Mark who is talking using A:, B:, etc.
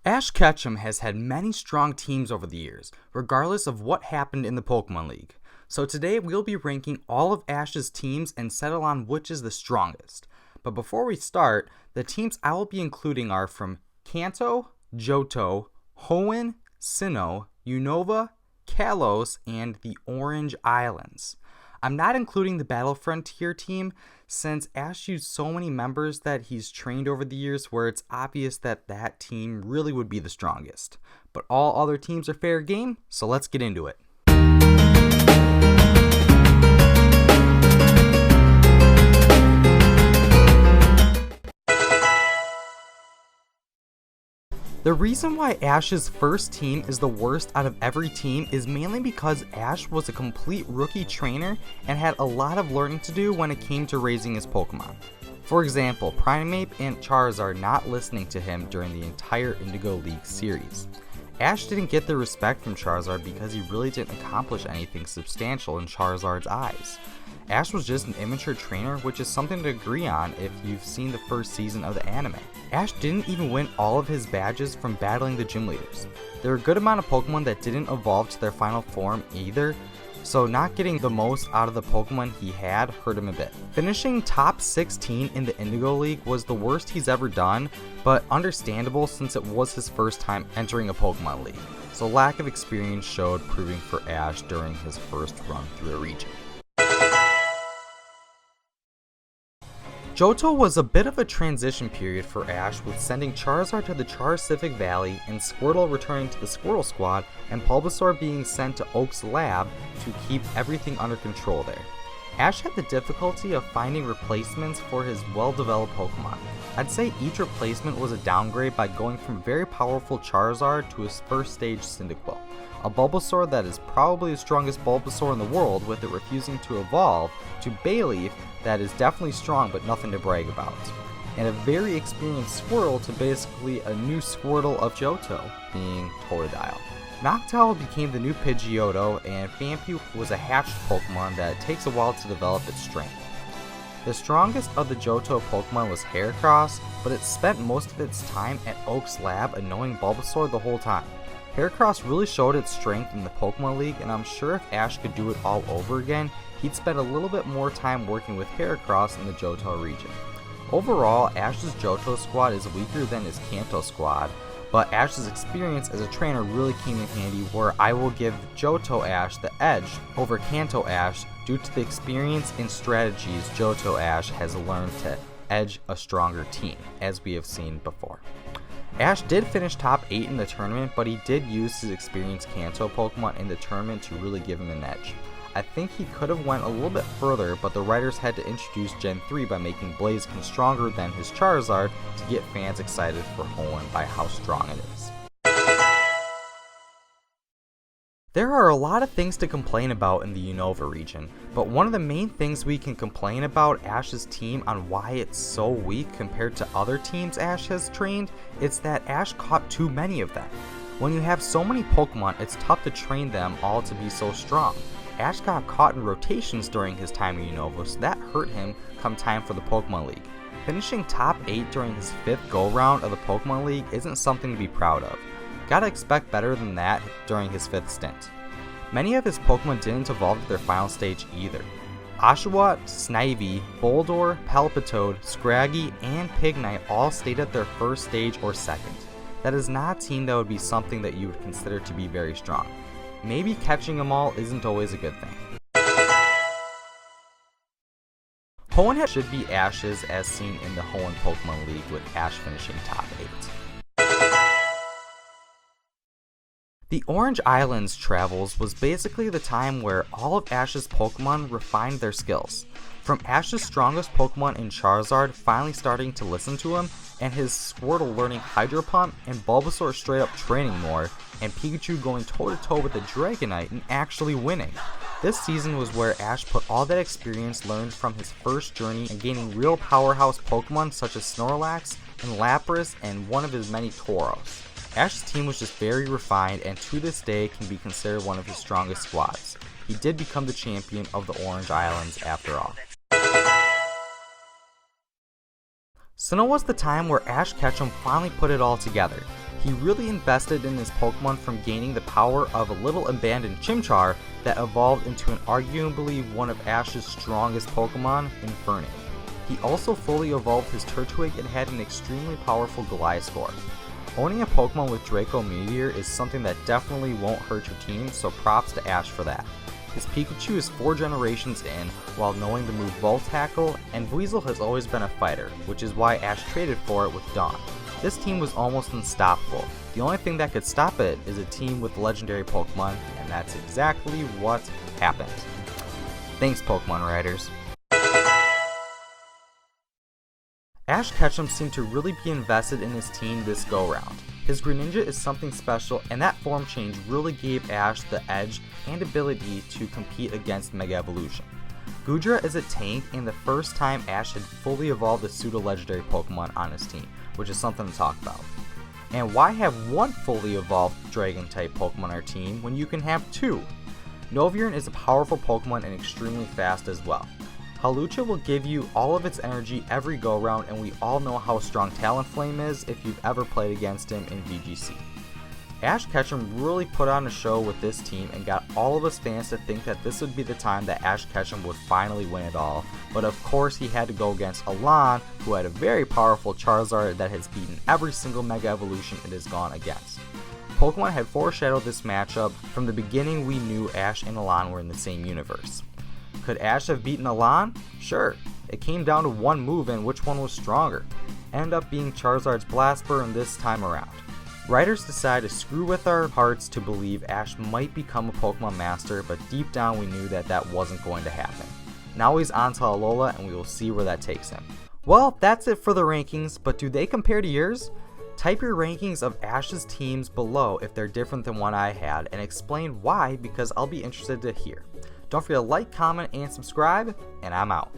A: Ash Ketchum has had many strong teams over the years, regardless of what happened in the Pokemon League. So today we'll be ranking all of Ash's teams and settle on which is the strongest. But before we start, the teams I will be including are from Kanto, Johto, Hoenn, Sinnoh, Unova, Kalos, and the Orange Islands. I'm not including the Battle Frontier team since Ash used so many members that he's trained over the years where it's obvious that that team really would be the strongest. But all other teams are fair game, so let's get into it. The reason why Ash's first team is the worst out of every team is mainly because Ash was a complete rookie trainer and had a lot of learning to do when it came to raising his Pokemon. For example, Primeape and Charizard not listening to him during the entire Indigo League series. Ash didn't get the respect from Charizard because he really didn't accomplish anything substantial in Charizard's eyes. Ash was just an immature trainer, which is something to agree on if you've seen the first season of the anime. Ash didn't even win all of his badges from battling the gym leaders. There were a good amount of Pokemon that didn't evolve to their final form either, so not getting the most out of the Pokemon he had hurt him a bit. Finishing top 16 in the Indigo League was the worst he's ever done, but understandable since it was his first time entering a Pokemon League, so lack of experience showed proving for Ash during his first run through the region. Johto was a bit of a transition period for Ash, with sending Charizard to the Charcific Valley and Squirtle returning to the Squirtle Squad and Bulbasaur being sent to Oak's lab to keep everything under control there. Ash had the difficulty of finding replacements for his well-developed Pokemon. I'd say each replacement was a downgrade by going from very powerful Charizard to his first stage Cyndaquil, a Bulbasaur that is probably the strongest Bulbasaur in the world with it refusing to evolve, to Bayleaf that is definitely strong but nothing to brag about, and a very experienced Squirtle to basically a new Squirtle of Johto, being Totodile. Noctowl became the new Pidgeotto, and Phanpy was a hatched Pokemon that takes a while to develop its strength. The strongest of the Johto Pokemon was Heracross, but it spent most of its time at Oak's lab annoying Bulbasaur the whole time. Heracross really showed its strength in the Pokemon League, and I'm sure if Ash could do it all over again, he'd spend a little bit more time working with Heracross in the Johto region. Overall, Ash's Johto squad is weaker than his Kanto squad, but Ash's experience as a trainer really came in handy, where I will give Johto Ash the edge over Kanto Ash due to the experience and strategies Johto Ash has learned to edge a stronger team, as we have seen before. Ash did finish top 8 in the tournament, but he did use his experienced Kanto Pokemon in the tournament to really give him an edge. I think he could have went a little bit further, but the writers had to introduce Gen 3 by making Blaziken stronger than his Charizard to get fans excited for Hoenn by how strong it is. There are a lot of things to complain about in the Unova region, but one of the main things we can complain about Ash's team on why it's so weak compared to other teams Ash has trained is that Ash caught too many of them. When you have so many Pokemon, it's tough to train them all to be so strong. Ash got caught in rotations during his time in Unova, so that hurt him come time for the Pokemon League. Finishing top 8 during his 5th go-round of the Pokemon League isn't something to be proud of. Gotta expect better than that during his 5th stint. Many of his Pokemon didn't evolve to their final stage either. Oshawott, Snivy, Boldore, Palpitoad, Scraggy, and Pignite all stayed at their first stage or second. That is not a team that would be something that you would consider to be very strong. Maybe catching them all isn't always a good thing. Hoenn should be Ash's as seen in the Hoenn Pokemon League, with Ash finishing top 8. The Orange Islands travels was basically the time where all of Ash's Pokemon refined their skills. From Ash's strongest Pokemon in Charizard finally starting to listen to him, and his Squirtle learning Hydro Pump, and Bulbasaur straight up training more, and Pikachu going toe-to-toe with the Dragonite and actually winning. This season was where Ash put all that experience learned from his first journey and gaining real powerhouse Pokemon such as Snorlax and Lapras and one of his many Tauros. Ash's team was just very refined and to this day can be considered one of his strongest squads. He did become the champion of the Orange Islands after all. Sinnoh was the time where Ash Ketchum finally put it all together. He really invested in his Pokemon from gaining the power of a little abandoned Chimchar that evolved into an arguably one of Ash's strongest Pokemon, Infernape. He also fully evolved his Turtwig and had an extremely powerful Gliscor. Owning a Pokemon with Draco Meteor is something that definitely won't hurt your team, so props to Ash for that. His Pikachu is 4 generations in, while knowing the move Volt Tackle, and Weasel has always been a fighter, which is why Ash traded for it with Dawn. This team was almost unstoppable. The only thing that could stop it is a team with legendary Pokemon, and that's exactly what happened. Thanks, Pokemon Riders. Ash Ketchum seemed to really be invested in his team this go-round. His Greninja is something special, and that form change really gave Ash the edge and ability to compete against Mega Evolution. Goodra is a tank, and the first time Ash had fully evolved a pseudo-legendary Pokemon on his team, which is something to talk about. And why have one fully evolved Dragon-type Pokemon on our team when you can have 2? Noviern is a powerful Pokemon and extremely fast as well. Hawlucha will give you all of its energy every go-round, and we all know how strong Talonflame is if you've ever played against him in VGC. Ash Ketchum really put on a show with this team and got all of us fans to think that this would be the time that Ash Ketchum would finally win it all, but of course he had to go against Alon, who had a very powerful Charizard that has beaten every single Mega Evolution it has gone against. Pokemon had foreshadowed this matchup. From the beginning we knew Ash and Alon were in the same universe. Could Ash have beaten Alon? Sure. It came down to one move and which one was stronger. Ended up being Charizard's Blast Burn this time around. Writers decided to screw with our hearts to believe Ash might become a Pokemon Master, but deep down we knew that that wasn't going to happen. Now he's on to Alola, and we will see where that takes him. Well, that's it for the rankings, but do they compare to yours? Type your rankings of Ash's teams below if they're different than what I had, and explain why, because I'll be interested to hear. Don't forget to like, comment, and subscribe, and I'm out.